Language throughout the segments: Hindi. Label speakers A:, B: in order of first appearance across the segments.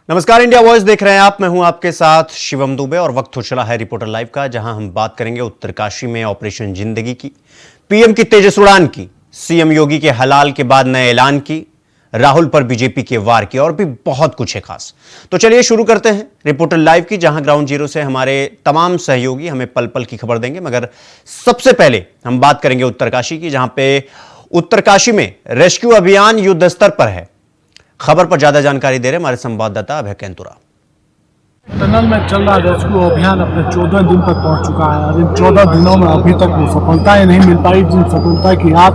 A: नमस्कार, इंडिया वॉइस देख रहे हैं आप। मैं हूं आपके साथ शिवम दुबे और वक्त हो चला है रिपोर्टर लाइव का, जहां हम बात करेंगे उत्तरकाशी में ऑपरेशन जिंदगी की, पीएम की तेजस उड़ान की, सीएम योगी के हलाल के बाद नए ऐलान की, राहुल पर बीजेपी के वार की और भी बहुत कुछ है खास। तो चलिए शुरू करते हैं रिपोर्टर लाइव की, जहां ग्राउंड जीरो से हमारे तमाम सहयोगी हमें पल पल की खबर देंगे। मगर सबसे पहले हम बात करेंगे उत्तरकाशी की, जहां पे उत्तरकाशी में रेस्क्यू अभियान युद्ध स्तर पर है। खबर पर ज्यादा जानकारी दे रहे हमारे संवाददाता अभय कैंतुरा।
B: टनल में चल रहा रेस्क्यू अभियान अपने 14 दिन तक पहुंच चुका है और इन 14 दिनों में अभी तक वो सफलताएं नहीं मिल पाई, जिन सफलता की आप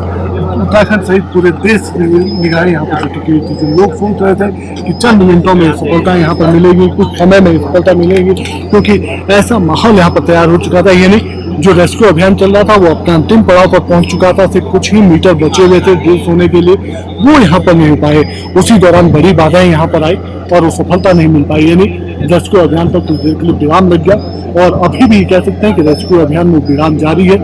B: उत्तराखंड सहित पूरे देश निगाहें यहाँ पर टिकी हुई थी। जो लोग सोच रहे थे कि चंद मिनटों में सफलता यहाँ पर मिलेगी, कुछ समय में सफलता मिलेगी, क्योंकि ऐसा माहौल यहाँ पर तैयार हो चुका था। यानी जो रेस्क्यू अभियान चल रहा था वो अपने अंतिम पड़ाव पर पहुंच चुका था। सिर्फ कुछ ही मीटर बचे हुए थे देश होने के लिए, वो यहाँ पर नहीं हो पाए। उसी दौरान बड़ी बाधाएं यहाँ पर आई और वो सफलता नहीं मिल पाई। यानी रेस्क्यू अभियान पर कुछ देर के लिए विराम लग गया और अभी भी कह सकते हैं कि रेस्क्यू अभियान में विराम जारी है,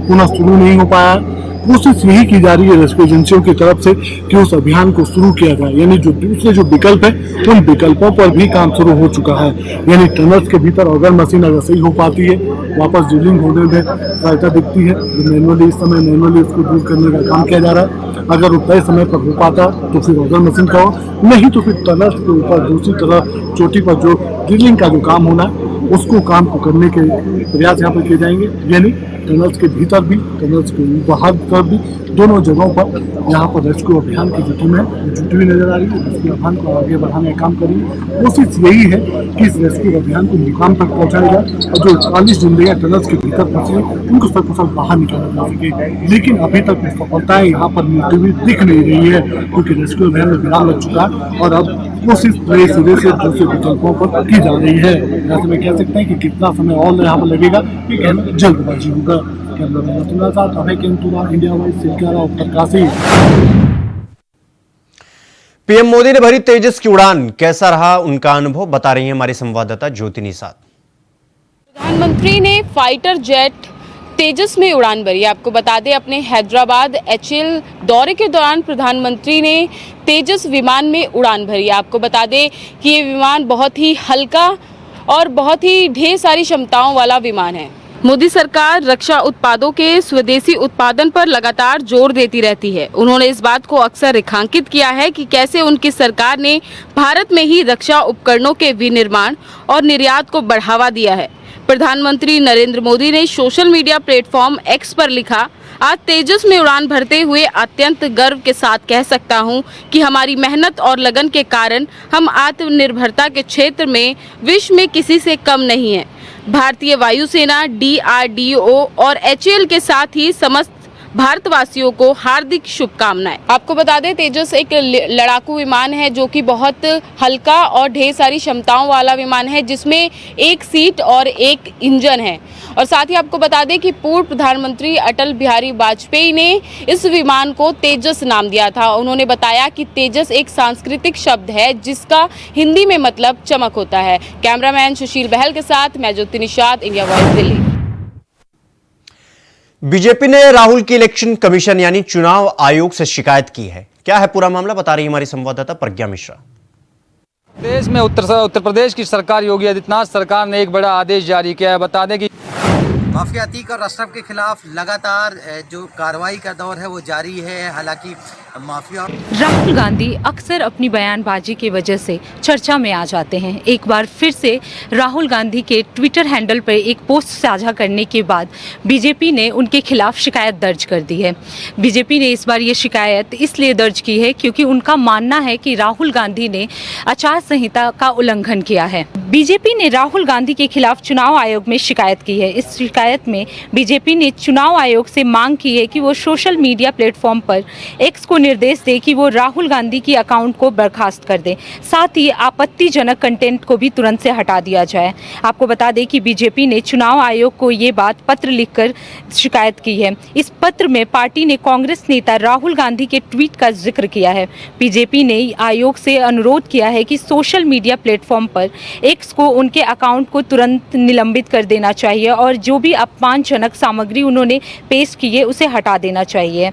B: पुनः शुरू नहीं हो पाया। कोशिश यही की जा रही है रेस्क्यू एजेंसियों की तरफ से कि उस अभियान को शुरू किया जाए। यानी जो दूसरे जो विकल्प है उन विकल्पों पर भी काम शुरू हो चुका है। यानी टनल्स के भीतर अगर मशीन अगर सही हो पाती है, वापस ड्रिलिंग होने में सहायता दिखती है, जो मैनुअली इस समय मैनुअली उसको दूर करने का काम किया जा रहा है। अगर वो तय समय पर हो पाता तो फिर अगर मशीन का हो, नहीं तो फिर टनल्स के ऊपर दूसरी तरफ चोटी पर जो ड्रिलिंग का जो काम होना है उसको काम को करने के प्रयास यहाँ पर किए जाएंगे। यानी टनल्स के भीतर भी टनल्स के बाहर तरफ भी दोनों जगहों पर यहाँ पर रेस्क्यू अभियान की जो टीम है जुटी हुई नजर आ रही है। रेस्क्यू अभियान को आगे बढ़ाने का काम कर रही है। कोशिश यही है कि इस रेस्क्यू अभियान को मुकाम तक पहुँचाया जाए और जो 40 जिंदगियाँ टनल्स के भीतर फंसी हैं उनको सकुशल बाहर निकाला जा सके। लेकिन अभी तक सफलताएं यहाँ पर मिलती हुई दिख नहीं रही है, क्योंकि रेस्क्यू अभियान में विराम लग चुका है और अब कोशिश नए सिरे से दूसरे विकल्पों पर की जा रही है। ऐसे में कह सकते हैं कि कितना समय और यहाँ पर लगेगा ये कहना जल्दबाजी होगा। India wise Uttarkashi.
A: PM Modi ने भरी तेजस की उड़ान, कैसा रहा उनका अनुभव, बता रही है हमारी संवाददाता ज्योति निषाद।
C: प्रधानमंत्री ने फाइटर जेट तेजस में उड़ान भरी। आपको बता दें, अपने हैदराबाद एचएल दौरे के दौरान प्रधानमंत्री ने तेजस विमान में उड़ान भरी। आपको बता दें कि ये विमान बहुत ही हल्का और बहुत ही ढेर सारी क्षमताओं वाला विमान है। मोदी सरकार रक्षा उत्पादों के स्वदेशी उत्पादन पर लगातार जोर देती रहती है। उन्होंने इस बात को अक्सर रेखांकित किया है कि कैसे उनकी सरकार ने भारत में ही रक्षा उपकरणों के विनिर्माण और निर्यात को बढ़ावा दिया है। प्रधानमंत्री नरेंद्र मोदी ने सोशल मीडिया प्लेटफॉर्म एक्स पर लिखा, आज तेजस में उड़ान भरते हुए अत्यंत गर्व के साथ कह सकता हूं कि हमारी मेहनत और लगन के कारण हम आत्मनिर्भरता के क्षेत्र में विश्व में किसी से कम नहीं है। भारतीय वायुसेना, DRDO और HAL के साथ ही समस्त भारतवासियों को हार्दिक शुभकामनाएं। आपको बता दें, तेजस एक लड़ाकू विमान है जो कि बहुत हल्का और ढेर सारी क्षमताओं वाला विमान है, जिसमें एक सीट और एक इंजन है। और साथ ही आपको बता दें कि पूर्व प्रधानमंत्री अटल बिहारी वाजपेयी ने इस विमान को तेजस नाम दिया था। उन्होंने बताया कि तेजस एक सांस्कृतिक शब्द है जिसका हिंदी में मतलब चमक होता है। कैमरामैन सुशील बहल के साथ मैं Jyoti Nishad, India Voice, Delhi.
A: BJP ने राहुल की इलेक्शन कमीशन यानी चुनाव आयोग से शिकायत की है। क्या है पूरा मामला, बता रही हमारी संवाददाता प्रज्ञा मिश्रा।
D: देश में उत्तर प्रदेश की सरकार, योगी आदित्यनाथ सरकार ने एक बड़ा आदेश जारी किया है। बता दें कि
E: माफिया अतीक और अशरफ के खिलाफ लगातार जो कार्रवाई का दौर है वो जारी है। हालांकि माफिया
F: राहुल गांधी अक्सर अपनी बयानबाजी की वजह से चर्चा में आ जाते हैं। एक बार फिर से राहुल गांधी के ट्विटर हैंडल पर एक पोस्ट साझा करने के बाद बीजेपी ने उनके खिलाफ शिकायत दर्ज कर दी है। बीजेपी ने इस बार ये शिकायत इसलिए दर्ज की है क्योंकि उनका मानना है कि राहुल गांधी ने आचार संहिता का उल्लंघन किया है। बीजेपी ने राहुल गांधी के खिलाफ चुनाव आयोग में शिकायत की है। इस शिकायत में बीजेपी ने चुनाव आयोग से मांग की है कि वो सोशल मीडिया प्लेटफॉर्म पर एक्स को निर्देश दे कि वो राहुल गांधी की अकाउंट को बर्खास्त कर दे, साथ ही आपत्तिजनक कंटेंट को भी तुरंत से हटा दिया जाए। आपको बता दें कि बीजेपी ने चुनाव आयोग को ये बात पत्र लिखकर शिकायत की है। इस पत्र में पार्टी ने कांग्रेस नेता राहुल गांधी के ट्वीट का जिक्र किया है। बीजेपी ने आयोग से अनुरोध किया है कि सोशल मीडिया प्लेटफॉर्म पर एक्स को उनके अकाउंट को तुरंत निलंबित कर देना चाहिए और जो भी अपमानजनक सामग्री उन्होंने पेश की है उसे हटा देना चाहिए।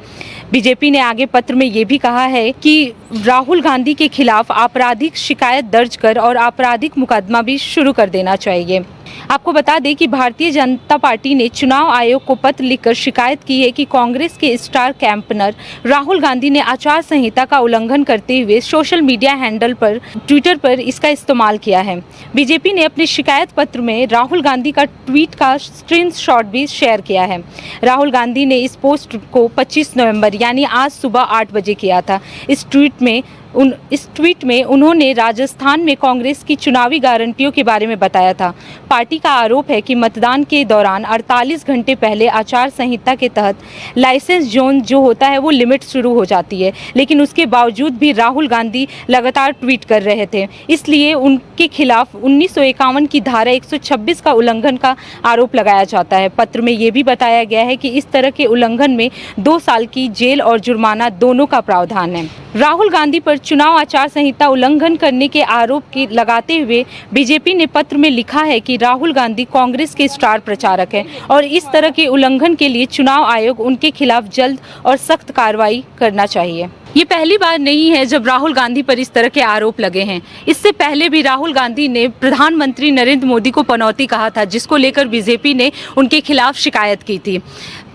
F: बीजेपी ने आगे पत्र में ये भी कहा है कि राहुल गांधी के खिलाफ आपराधिक शिकायत दर्ज कर और आपराधिक मुकदमा भी शुरू कर देना चाहिए। आपको बता दें कि भारतीय जनता पार्टी ने चुनाव आयोग को पत्र लिखकर शिकायत की है कि कांग्रेस के स्टार कैंपेनर राहुल गांधी ने आचार संहिता का उल्लंघन करते हुए सोशल मीडिया हैंडल पर ट्विटर पर इसका इस्तेमाल किया है। बीजेपी ने अपने शिकायत पत्र में राहुल गांधी का ट्वीट का स्क्रीनशॉट भी शेयर किया है। राहुल गांधी ने इस पोस्ट को 25 नवंबर यानी आज सुबह 8 बजे किया था। इस ट्वीट में उन्होंने राजस्थान में कांग्रेस की चुनावी गारंटियों के बारे में बताया था। पार्टी का आरोप है कि मतदान के दौरान 48 घंटे पहले आचार संहिता के तहत लाइसेंस जोन जो होता है वो लिमिट शुरू हो जाती है, लेकिन उसके बावजूद भी राहुल गांधी लगातार ट्वीट कर रहे थे। इसलिए उनके खिलाफ 1951 की धारा 126 का उल्लंघन का आरोप लगाया जाता है। पत्र में ये भी बताया गया है कि इस तरह के उल्लंघन में 2 साल की जेल और जुर्माना दोनों का प्रावधान है। राहुल गांधी पर चुनाव आचार संहिता उल्लंघन करने के आरोप की लगाते हुए बीजेपी ने पत्र में लिखा है कि राहुल गांधी कांग्रेस के स्टार प्रचारक हैं और इस तरह के उल्लंघन के लिए चुनाव आयोग उनके खिलाफ जल्द और सख्त कार्रवाई करना चाहिए। ये पहली बार नहीं है जब राहुल गांधी पर इस तरह के आरोप लगे हैं। इससे पहले भी राहुल गांधी ने प्रधानमंत्री नरेंद्र मोदी को पनौती कहा था, जिसको लेकर बीजेपी ने उनके खिलाफ शिकायत की थी।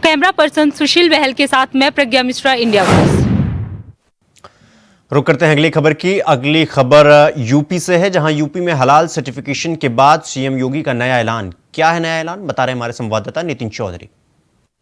F: कैमरा पर्सन सुशील बहल के साथ मैं प्रज्ञा मिश्रा, इंडिया वॉइस।
A: रुक करते हैं अगली खबर की। अगली खबर यूपी से है, जहां यूपी में हलाल सर्टिफिकेशन के बाद सीएम योगी का नया ऐलान। क्या है नया ऐलान, बता रहे हमारे संवाददाता नितिन चौधरी।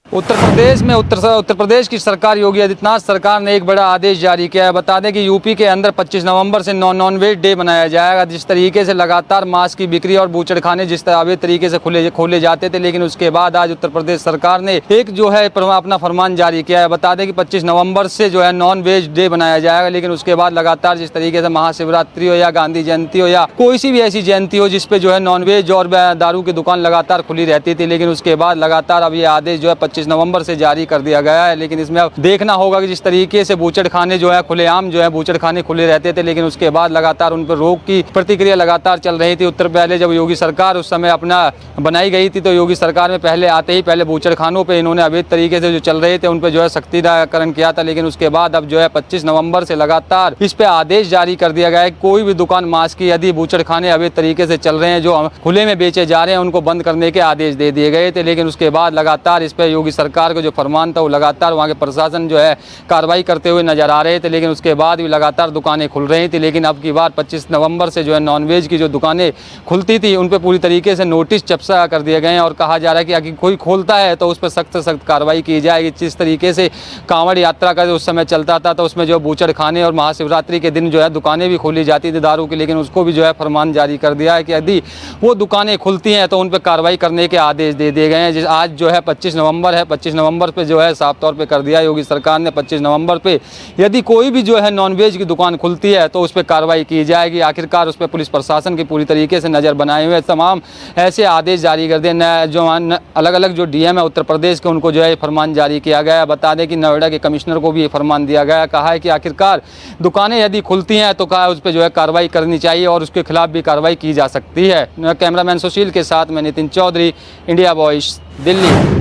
D: उत्तर प्रदेश की सरकार, योगी आदित्यनाथ सरकार ने एक बड़ा आदेश जारी किया है। बता दें कि यूपी के अंदर 25 नवंबर से नॉन वेज डे मनाया जाएगा। जिस तरीके से लगातार मांस की बिक्री और बूचड़खाने जिस तरह तरीके से खोले जाते थे, लेकिन उसके बाद आज उत्तर प्रदेश सरकार ने एक जो है अपना फरमान जारी किया है। बता दें कि 25 नवंबर से जो है नॉन वेज डे मनाया जाएगा, लेकिन उसके बाद लगातार जिस तरीके से महाशिवरात्रि हो या गांधी जयंती हो या कोई सी भी ऐसी जयंती हो जिसपे जो है नॉन वेज और दारू की दुकान लगातार खुली रहती थी, लेकिन उसके बाद लगातार अब ये आदेश जो है 25 नवंबर से जारी कर दिया गया है। लेकिन इसमें अब देखना होगा कि जिस तरीके से बूचड़खाने जो है खुलेआम जो है बूचड़खाने खुले रहते थे, लेकिन उसके बाद लगातार उन पर रोक की प्रतिक्रिया लगातार चल रही थी। उत्तर पहले जब योगी सरकार उस समय अपना बनाई गई थी, तो योगी सरकार में पहले आते ही पहले बूचड़खानों पे इन्होंने अवैध तरीके से जो चल रहे थे उन पर जो है सख्तीकरण किया था। लेकिन उसके बाद अब जो है 25 नवंबर से लगातार इस पे आदेश जारी कर दिया गया है। कोई भी दुकान मांस की यदि बूचड़खाने अवैध तरीके से चल रहे हैं, जो खुले में बेचे जा रहे हैं, उनको बंद करने के आदेश दे दिए गए थे। लेकिन उसके बाद लगातार इस पे योगी सरकार को जो फरमान था वो लगातार वहाँ के प्रशासन जो है कार्रवाई करते हुए नजर आ रहे थे। लेकिन उसके बाद भी लगातार दुकानें खुल रही थी। लेकिन अब की बार 25 नवंबर से जो है नॉनवेज की जो दुकानें खुलती थी उन पर पूरी तरीके से नोटिस चपसा कर दिए गए हैं और कहा जा रहा है कि अगर कोई खोलता है तो उस पर सख्त से सख्त कार्रवाई की जाएगी। जिस तरीके से कांवड़ यात्रा का जो उस समय चलता था, तो उसमें जो बूचड़खाने और महाशिवरात्रि के दिन जो है दुकानें भी खोली जाती थी दारू की, लेकिन उसको भी जो है फरमान जारी कर दिया है कि यदि वो दुकानें खुलती हैं तो उन पर कार्रवाई करने के आदेश दे दिए गए हैं। आज जो है 25 नवंबर है, 25 नवंबर पे जो है साफ तौर पे कर दिया योगी सरकार ने 25 नवंबर पे यदि कोई भी जो है नॉनवेज की दुकान खुलती है तो उस पर कार्रवाई की जाएगी। आखिरकार उस पर पुलिस प्रशासन की पूरी तरीके से नज़र बनाए हुए तमाम ऐसे आदेश जारी कर दिए। जो अलग अलग जो डीएम है उत्तर प्रदेश के, उनको जो है फरमान जारी किया गया है। बता दें कि नोएडा के कमिश्नर को भी ये फरमान दिया गया है। कहा है कि आखिरकार दुकानें यदि खुलती हैं तो कहा उस पर जो है कार्रवाई करनी चाहिए और उसके खिलाफ भी कार्रवाई की जा सकती है। कैमरामैन सुशील के साथ मैं नितिन चौधरी, इंडिया वॉइस, दिल्ली।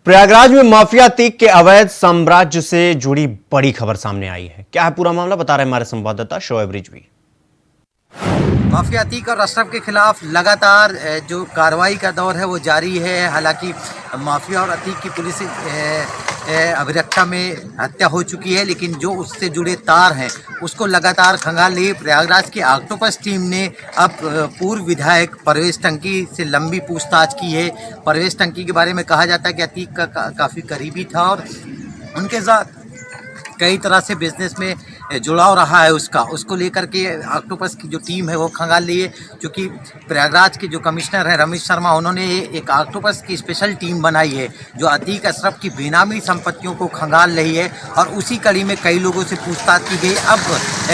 A: प्रयागराज में माफिया तीक के अवैध साम्राज्य से जुड़ी बड़ी खबर सामने आई है। क्या है पूरा मामला, बता रहे हमारे संवाददाता शोएब रिजवी।
E: माफिया अतीक और अशरफ के खिलाफ लगातार जो कार्रवाई का दौर है वो जारी है। हालांकि माफिया और अतीक की पुलिस अभिरक्षा में हत्या हो चुकी है, लेकिन जो उससे जुड़े तार हैं उसको लगातार खंगाल लिए प्रयागराज की ऑक्टोपस टीम ने अब पूर्व विधायक परवेश टंकी से लंबी पूछताछ की है। परवेश टंकी के बारे में कहा जाता है कि अतीक का काफ़ी करीबी था और उनके साथ कई तरह से बिजनेस में जुड़ाव रहा है उसको लेकर के ऑक्टोपस की जो टीम है वो खंगाल लिए। क्योंकि प्रयागराज के जो कमिश्नर हैं रमेश शर्मा, उन्होंने एक ऑक्टोपस की स्पेशल टीम बनाई है जो अतीक अशरफ की बेनामी संपत्तियों को खंगाल रही है और उसी कड़ी में कई लोगों से पूछताछ की गई। अब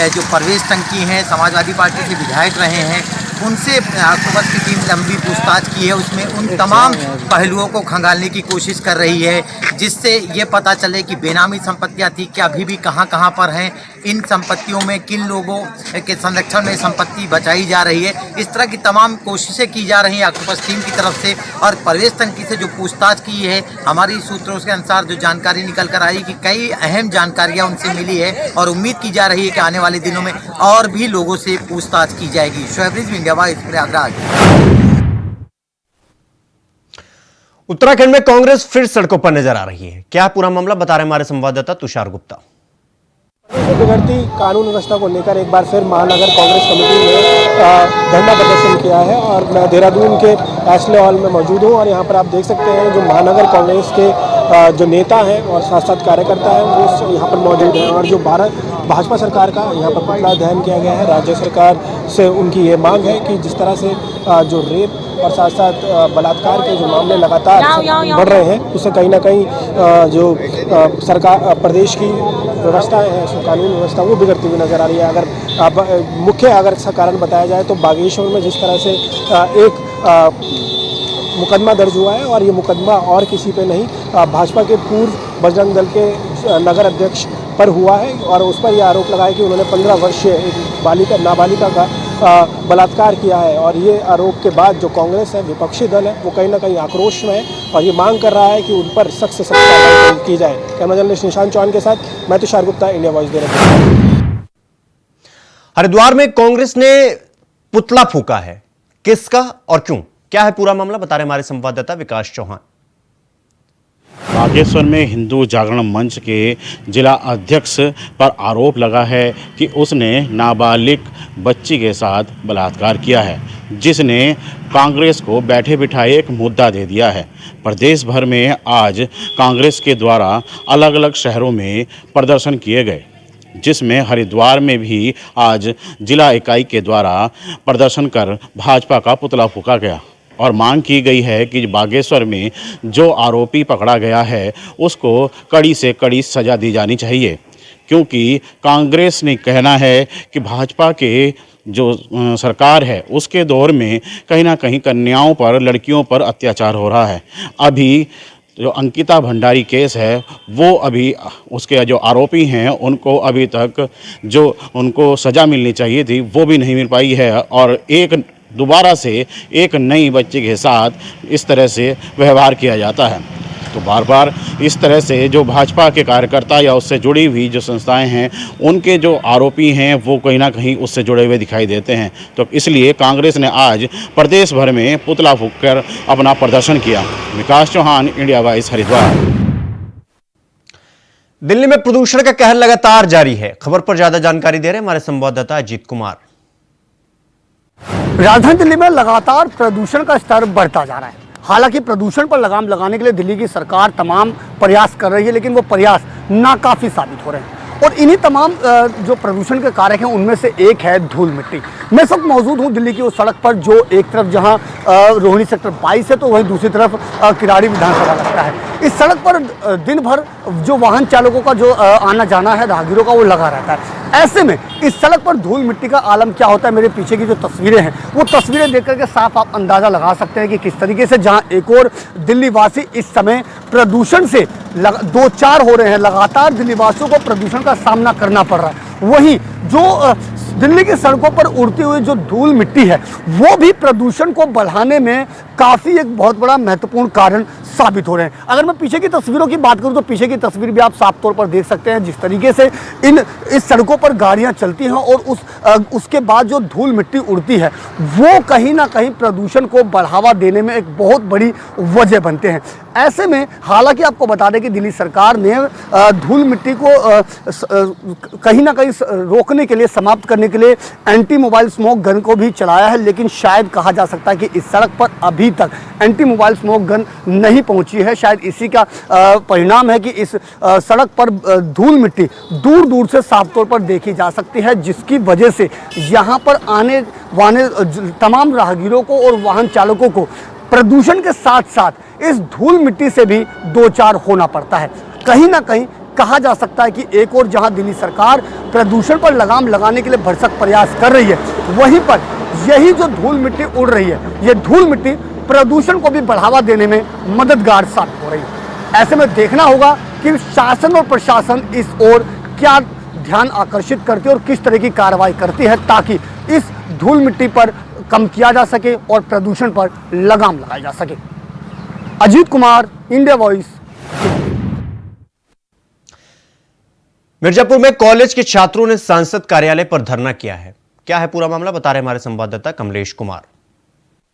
E: जो परवेश टंकी हैं, समाजवादी पार्टी से विधायक रहे हैं, उनसे ऑक्टोपस की टीम लंबी पूछताछ की है। उसमें उन तमाम पहलुओं को खंगालने की कोशिश कर रही है जिससे ये पता चले कि बेनामी संपत्तियां थी क्या अभी भी कहां कहां पर हैं, इन संपत्तियों में किन लोगों के संरक्षण में संपत्ति बचाई जा रही है। इस तरह की तमाम कोशिशें की जा रही हैं ऑक्टोपस टीम की तरफ से। और परवेश तनकी से जो पूछताछ की है, हमारी सूत्रों के अनुसार जो जानकारी निकल कर आई कि कई अहम जानकारियां उनसे मिली है और उम्मीद की जा रही है कि आने वाले दिनों में और भी लोगों से पूछताछ की जाएगी। Shoaib Rizvi, India Voice, Prayagraj.
A: उत्तराखंड में कांग्रेस फिर सड़कों पर नजर आ रही है। क्या पूरा मामला, बता रहे हमारे संवाददाता तुषार गुप्ता।
G: बिगड़ती कानून व्यवस्था को लेकर एक बार फिर महानगर कांग्रेस कमेटी ने धरना प्रदर्शन किया है और मैं देहरादून के एस्ले हॉल में मौजूद हूँ और यहाँ पर आप देख सकते हैं जो महानगर कांग्रेस के जो नेता हैं और साथ साथ कार्यकर्ता हैं वो यहाँ पर मौजूद हैं और जो भाजपा सरकार का यहाँ पर पुतला दहन किया गया है। राज्य सरकार से उनकी ये मांग है कि जिस तरह से जो रेप और साथ साथ बलात्कार के जो मामले लगातार बढ़ रहे हैं, उससे कहीं ना कहीं जो सरकार प्रदेश की व्यवस्था है, कानून व्यवस्था, वो बिगड़ती हुई नजर आ रही है। अगर मुख्य इसका कारण बताया जाए तो बागेश्वर में जिस तरह से एक मुकदमा दर्ज हुआ है और ये मुकदमा और किसी पे नहीं, भाजपा के पूर्व बजरंग दल के नगर अध्यक्ष पर हुआ है और उस पर यह आरोप लगाया कि उन्होंने 15 वर्षीय एक नाबालिका का बलात्कार किया है। और ये आरोप के बाद जो कांग्रेस है, विपक्षी दल है, वो कहीं ना कहीं आक्रोश में है और ये मांग कर रहा है कि उन पर सख्त से सख्त कार्रवाई की जाए। कैमरा जर्नलिस्ट निशांत चौहान के साथ मैं तुषार गुप्ता, इंडिया वॉइस देहरादून।
A: हरिद्वार में कांग्रेस ने पुतला फूंका है, किसका और क्यों, क्या है पूरा मामला, बता रहे हमारे संवाददाता विकास चौहान।
H: बागेश्वर में हिंदू जागरण मंच के जिला अध्यक्ष पर आरोप लगा है कि उसने नाबालिग बच्ची के साथ बलात्कार किया है, जिसने कांग्रेस को बैठे बिठाए एक मुद्दा दे दिया है। प्रदेश भर में आज कांग्रेस के द्वारा अलग अलग शहरों में प्रदर्शन किए गए, जिसमें हरिद्वार में भी आज जिला इकाई के द्वारा प्रदर्शन कर भाजपा का पुतला फूंका गया और मांग की गई है कि बागेश्वर में जो आरोपी पकड़ा गया है उसको कड़ी से कड़ी सज़ा दी जानी चाहिए, क्योंकि कांग्रेस ने कहना है कि भाजपा के जो सरकार है उसके दौर में कहीं ना कहीं कन्याओं पर, लड़कियों पर अत्याचार हो रहा है। अभी जो अंकिता भंडारी केस है वो अभी उसके जो आरोपी हैं उनको अभी तक जो उनको सज़ा मिलनी चाहिए थी वो भी नहीं मिल पाई है और दोबारा से एक नई बच्ची के साथ इस तरह से व्यवहार किया जाता है। तो बार बार इस तरह से जो भाजपा के कार्यकर्ता या उससे जुड़ी हुई जो संस्थाएं हैं उनके जो आरोपी हैं वो कहीं ना कहीं उससे जुड़े हुए दिखाई देते हैं। तो इसलिए कांग्रेस ने आज प्रदेश भर में पुतला फूंककर अपना प्रदर्शन किया। विकास चौहान, इंडिया वॉइस, हरिद्वार।
A: दिल्ली में प्रदूषण का कहर लगातार जारी है। खबर पर ज्यादा जानकारी दे रहे हैं हमारे संवाददाता अजीत कुमार।
I: राजधानी दिल्ली में लगातार प्रदूषण का स्तर बढ़ता जा रहा है। हालांकि प्रदूषण पर लगाम लगाने के लिए दिल्ली की सरकार तमाम प्रयास कर रही है, लेकिन वो प्रयास नाकाफी साबित हो रहे हैं। और इन्हीं तमाम जो प्रदूषण के कारक हैं उनमें से एक है धूल मिट्टी। मैं सब मौजूद हूँ दिल्ली की उस सड़क पर जो एक तरफ जहाँ रोहिणी सेक्टर 22 है तो वहीं दूसरी तरफ किराड़ी विधानसभा लगता है। इस सड़क पर दिन भर जो वाहन चालकों का जो आना जाना है, राहगीरों का, वो लगा रहता है। ऐसे में इस सड़क पर धूल मिट्टी का आलम क्या होता है, मेरे पीछे की जो तस्वीरें हैं वो तस्वीरें देख करके साफ आप अंदाज़ा लगा सकते हैं कि किस तरीके से जहां एक और दिल्ली वासी इस समय प्रदूषण से दो चार हो रहे हैं, लगातार दिल्ली वासियों को प्रदूषण का सामना करना पड़ रहा है, वहीं जो दिल्ली की सड़कों पर उड़ती हुई जो धूल मिट्टी है वो भी प्रदूषण को बढ़ाने में काफ़ी एक बहुत बड़ा महत्वपूर्ण कारण साबित हो रहे हैं। अगर मैं पीछे की तस्वीरों की बात करूं तो पीछे की तस्वीर भी आप साफ तौर पर देख सकते हैं, जिस तरीके से इस सड़कों पर गाड़ियां चलती हैं और उसके बाद जो धूल मिट्टी उड़ती है वो कहीं ना कहीं प्रदूषण को बढ़ावा देने में एक बहुत बड़ी वजह बनते हैं। ऐसे में हालांकि आपको बता दें कि दिल्ली सरकार ने धूल मिट्टी को कहीं ना कहीं रोकने के लिए, समाप्त करने के लिए एंटी मोबाइल स्मोक गन को भी चलाया है, लेकिन शायद कहा जा सकता है कि इस सड़क पर अभी तक एंटी मोबाइल स्मोक गन नहीं पहुंची है। शायद इसी का परिणाम है कि इस सड़क पर धूल मिट्टी दूर दूर से साफ तौर पर देखी जा सकती है, जिसकी वजह से यहाँ पर आने वाले तमाम राहगीरों को और वाहन चालकों को प्रदूषण के साथ साथ इस धूल मिट्टी से भी दो चार होना पड़ता है। कहीं ना कहीं कहा जा सकता है कि एक और जहां दिल्ली सरकार प्रदूषण पर लगाम लगाने के लिए भरसक प्रयास कर रही है, वहीं पर यही जो धूल मिट्टी उड़ रही है, ये धूल मिट्टी प्रदूषण को भी बढ़ावा देने में मददगार साबित हो रही है। ऐसे में देखना होगा कि शासन और प्रशासन इस ओर क्या ध्यान आकर्षित करती है और किस तरह की कार्रवाई करती है ताकि इस धूल मिट्टी पर कम किया जा सके और प्रदूषण पर लगाम लगाई जा सके। Ajit Kumar, India Voice.
A: मिर्जापुर में कॉलेज के छात्रों ने सांसद कार्यालय पर धरना किया है। क्या है पूरा मामला, बता रहे हमारे संवाददाता कमलेश कुमार।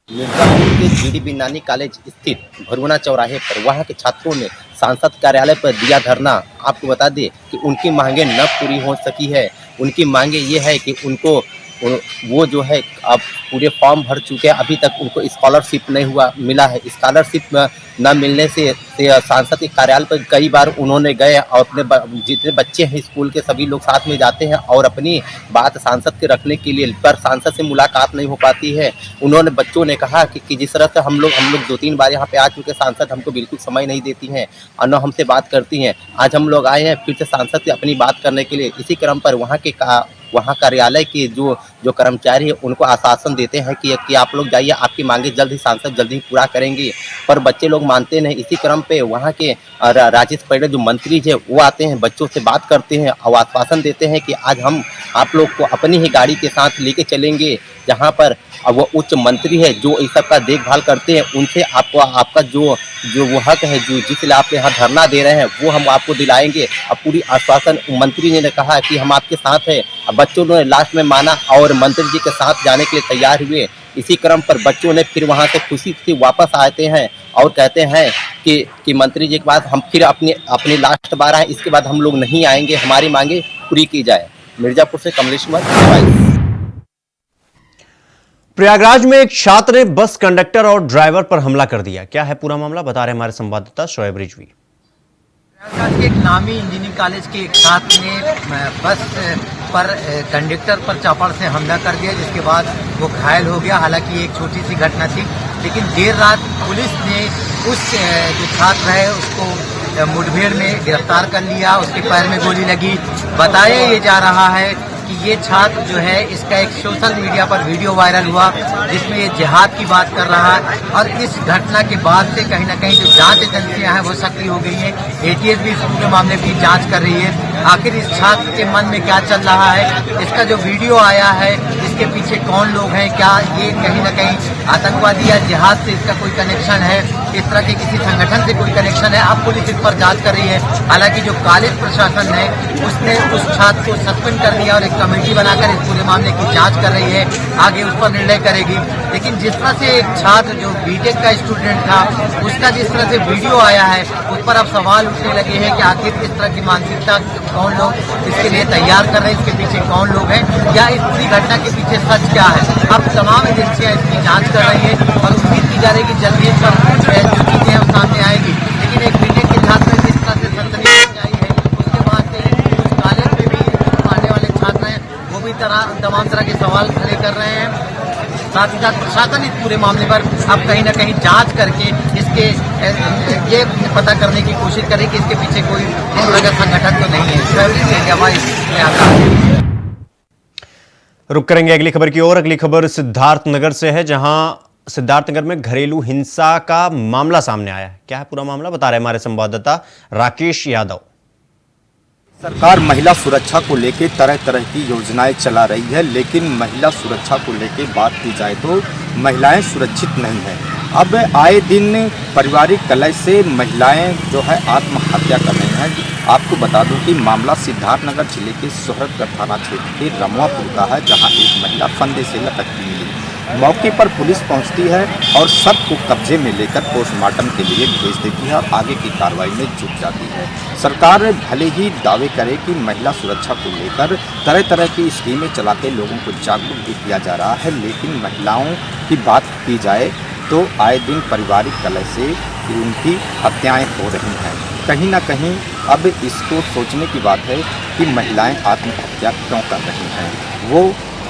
J: मिर्जापुर के जीडी नानी कॉलेज स्थित भरुना चौराहे पर वहां के छात्रों ने सांसद कार्यालय पर दिया धरना। आपको बता दें कि उनकी मांगे न पूरी हो सकी है। उनकी मांगे ये है कि उनको वो जो है अब पूरे फॉर्म भर चुके हैं, अभी तक उनको स्कॉलरशिप नहीं मिला है। स्कॉलरशिप न मिलने से सांसद के कार्यालय पर कई बार उन्होंने गए और अपने जितने बच्चे हैं स्कूल के सभी लोग साथ में जाते हैं और अपनी बात सांसद के रखने के लिए, पर सांसद से मुलाकात नहीं हो पाती है। उन्होंने बच्चों ने कहा कि जिस तरह से हम लोग 2-3 बार यहाँ पे आ चुके, सांसद हमको बिल्कुल समय नहीं देती हैं और न हमसे बात करती हैं। आज हम लोग आए हैं फिर से सांसद से अपनी बात करने के लिए। इसी क्रम पर वहाँ कार्यालय के जो कर्मचारी है उनको आश्वासन देते हैं कि आप लोग जाइए, आपकी मांगे जल्द ही सांसद जल्द ही पूरा करेंगे, पर बच्चे लोग मानते नहीं। इसी क्रम पे वहाँ के राजेश पैडे जो मंत्री है वो आते हैं, बच्चों से बात करते हैं और आश्वासन देते हैं कि आज हम आप लोग को अपनी ही गाड़ी के साथ लेके चलेंगे, जहाँ पर वो उच्च मंत्री है जो इस सब का देखभाल करते हैं, उनसे आपको आपका जो वो हक है, जो जिसलिए आप यहाँ धरना दे रहे हैं वो हम आपको दिलाएंगे। अब पूरी आश्वासन मंत्री जी ने कहा कि हम आपके साथ हैं। अब बच्चों ने लास्ट में माना और मंत्री जी के साथ जाने के लिए तैयार हुए। इसी क्रम पर बच्चों ने फिर वहाँ से खुशी से वापस आते हैं और कहते हैं कि मंत्री जी के बाद हम फिर अपनी लास्ट बार आए, इसके बाद हम लोग नहीं आएंगे, हमारी मांगे पूरी की जाए। मिर्जापुर से कमलेश कुमार।
A: प्रयागराज में एक छात्र ने बस कंडक्टर और ड्राइवर पर हमला कर दिया। क्या है पूरा मामला, बता रहे हमारे संवाददाता शोएब रिजवी।
E: प्रयागराज के एक नामी इंजीनियरिंग कॉलेज के एक छात्र ने बस पर कंडक्टर पर चापड़ से हमला कर दिया, जिसके बाद वो घायल हो गया। हालांकि एक छोटी सी घटना थी, लेकिन देर रात पुलिस ने उस जो छात्र है उसको मुठभेड़ में गिरफ्तार कर लिया। उसके पैर में गोली लगी। बताया ये जा रहा है कि ये छात्र जो है, इसका एक सोशल मीडिया पर वीडियो वायरल हुआ जिसमें ये जिहाद की बात कर रहा है और इस घटना के बाद से कहीं ना कहीं जो जांच एजेंसियां हैं वो सक्रिय हो गई हैं। एटीएस भी इस पूरे मामले की जांच कर रही है। आखिर इस छात्र के मन में क्या चल रहा है, इसका जो वीडियो आया है इसके पीछे कौन लोग हैं, क्या ये कहीं ना कहीं आतंकवादी या जिहाद से इसका कोई कनेक्शन है, इस तरह के किसी संगठन से कोई कनेक्शन है। अब पुलिस इस पर जांच कर रही है। हालांकि जो कॉलेज प्रशासन है उसने उस छात्र को सस्पेंड कर दिया और एक कमेटी बनाकर इस पूरे मामले की जांच कर रही है। आगे उस पर निर्णय करेगी। लेकिन जिस तरह से एक छात्र जो बीटेक का स्टूडेंट था उसका जिस तरह से वीडियो आया है उस पर अब सवाल उठने लगे हैं कि आखिर इस तरह की मानसिकता कौन लोग इसके लिए तैयार कर रहे हैं, इसके पीछे कौन लोग हैं, या इस पूरी घटना के पीछे सच क्या है। अब तमाम एजेंसियां इसकी जांच कर रही है और उम्मीद की जा रही है कि जल्दी इसका जो चीजें हैं वो सामने आएगी। लेकिन एक बीटेक के छात्र में जिस तरह से सनसनी आई है उसके बाद से उस कॉलेज में भी आने वाले छात्र हैं वो भी तमाम तरह के सवाल खड़े कर रहे हैं। साथ ही साथ प्रशासन इस पूरे मामले पर अब कहीं ना कहीं जांच करके इसके ये पता करने की कोशिश करे कि इसके पीछे कोई इस तरह का संगठन तो नहीं है।
A: रुक करेंगे अगली खबर की ओर। अगली खबर सिद्धार्थनगर से है, जहां सिद्धार्थनगर में घरेलू हिंसा का मामला सामने आया है। क्या है पूरा मामला, बता रहे हमारे संवाददाता राकेश यादव।
K: सरकार महिला सुरक्षा को लेकर तरह तरह की योजनाएं चला रही है, लेकिन महिला सुरक्षा को लेकर बात की जाए तो महिलाएं सुरक्षित नहीं हैं। अब आए दिन पारिवारिक कलह से महिलाएं जो है आत्महत्या कर रही हैं। आपको बता दूं कि मामला सिद्धार्थनगर जिले के सोहरगढ़ थाना क्षेत्र के रमवापुर का है, जहां एक महिला फंदे से लटकती मिली। मौके पर पुलिस पहुंचती है और सबको कब्जे में लेकर पोस्टमार्टम के लिए भेज देती है और आगे की कार्रवाई में जुट जाती है। सरकार भले ही दावे करे कि महिला सुरक्षा को लेकर तरह तरह की स्कीमें चलाते लोगों को जागरूक भी किया जा रहा है, लेकिन महिलाओं की बात की जाए तो आए दिन पारिवारिक कलह से उनकी हत्याएं हो रही हैं। कहीं ना कहीं अब इसको सोचने की बात है कि महिलाएं आत्महत्या क्यों कर रही हैं। वो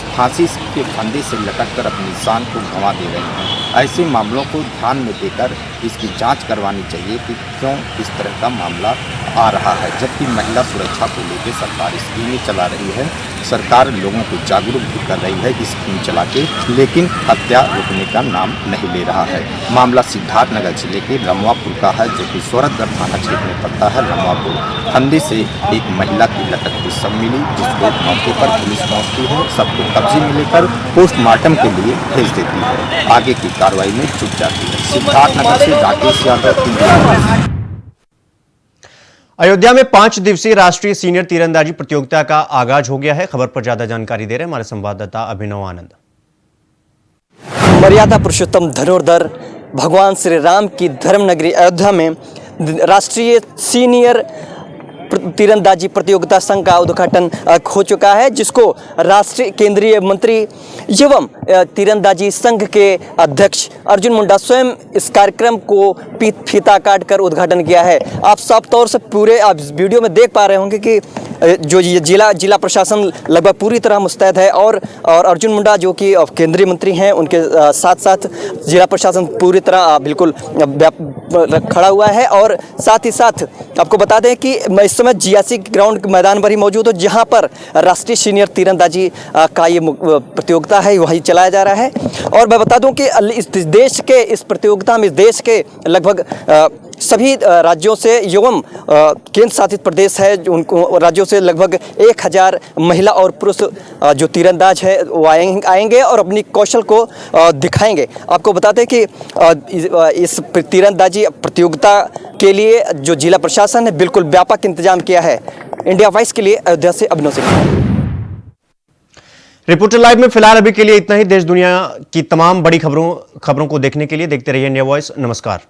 K: फांसी के फंदे से लटककर अपनी जान को गंवा दे रहे हैं। ऐसे मामलों को ध्यान में देकर इसकी जांच करवानी चाहिए कि क्यों इस तरह का मामला आ रहा है, जबकि महिला सुरक्षा को लेकर सरकार स्कीमें चला रही है सरकार लोगों को जागरूक भी कर रही है स्कीम चला के, लेकिन हत्या रुकने का नाम नहीं ले रहा है। मामला सिद्धार्थनगर जिले के रमवापुर का है, जो कि सोरठगढ़ थाना क्षेत्र में पड़ता है। रमवापुर फंदे से एक महिला की लटकती शव मिली, जिसको मौके पर पुलिस पहुंचती है, सबको कब्जे में लेकर पोस्टमार्टम के लिए भेज देती है। आगे की कार्रवाई में जुट जाती है। सिद्धार्थनगर से राकेश यादव की।
A: अयोध्या में 5 दिवसीय राष्ट्रीय सीनियर तीरंदाजी प्रतियोगिता का आगाज हो गया है। खबर पर ज्यादा जानकारी दे रहे हैं हमारे संवाददाता अभिनव आनंद।
L: मर्यादा पुरुषोत्तम धनुर्धर भगवान श्री राम की धर्मनगरी अयोध्या में राष्ट्रीय सीनियर तीरंदाजी प्रतियोगिता संघ का उद्घाटन हो चुका है, जिसको राष्ट्रीय केंद्रीय मंत्री एवं तीरंदाजी संघ के अध्यक्ष अर्जुन मुंडा स्वयं इस कार्यक्रम को फीता काटकर उद्घाटन किया है। आप साफ तौर से पूरे आप इस वीडियो में देख पा रहे होंगे कि जो ये जिला प्रशासन लगभग पूरी तरह मुस्तैद है और अर्जुन मुंडा जो कि केंद्रीय मंत्री हैं, उनके साथ साथ जिला प्रशासन पूरी तरह बिल्कुल खड़ा हुआ है। और साथ ही साथ आपको बता दें कि मैं इस समय जियासी ग्राउंड मैदान पर ही मौजूद हूँ, जहाँ पर राष्ट्रीय सीनियर तीरंदाजी का ये प्रतियोगिता है, वही चलाया जा रहा है। और मैं बता दूं कि इस देश के इस प्रतियोगिता में देश के लगभग सभी राज्यों से एवं केंद्र शासित प्रदेश है, उनको राज्यों से लगभग 1000 महिला और पुरुष जो तीरंदाज है वो आएंगे और अपनी कौशल को दिखाएंगे। आपको बताते हैं कि इस तीरंदाजी प्रतियोगिता के लिए जो जिला प्रशासन ने बिल्कुल व्यापक इंतजाम किया है। इंडिया वॉइस के लिए अयोध्या से अभिनव सिंह।
A: रिपोर्टर लाइव में फिलहाल अभी के लिए इतना ही। देश दुनिया की तमाम बड़ी खबरों को देखने के लिए देखते रहिए इंडिया वॉइस। नमस्कार।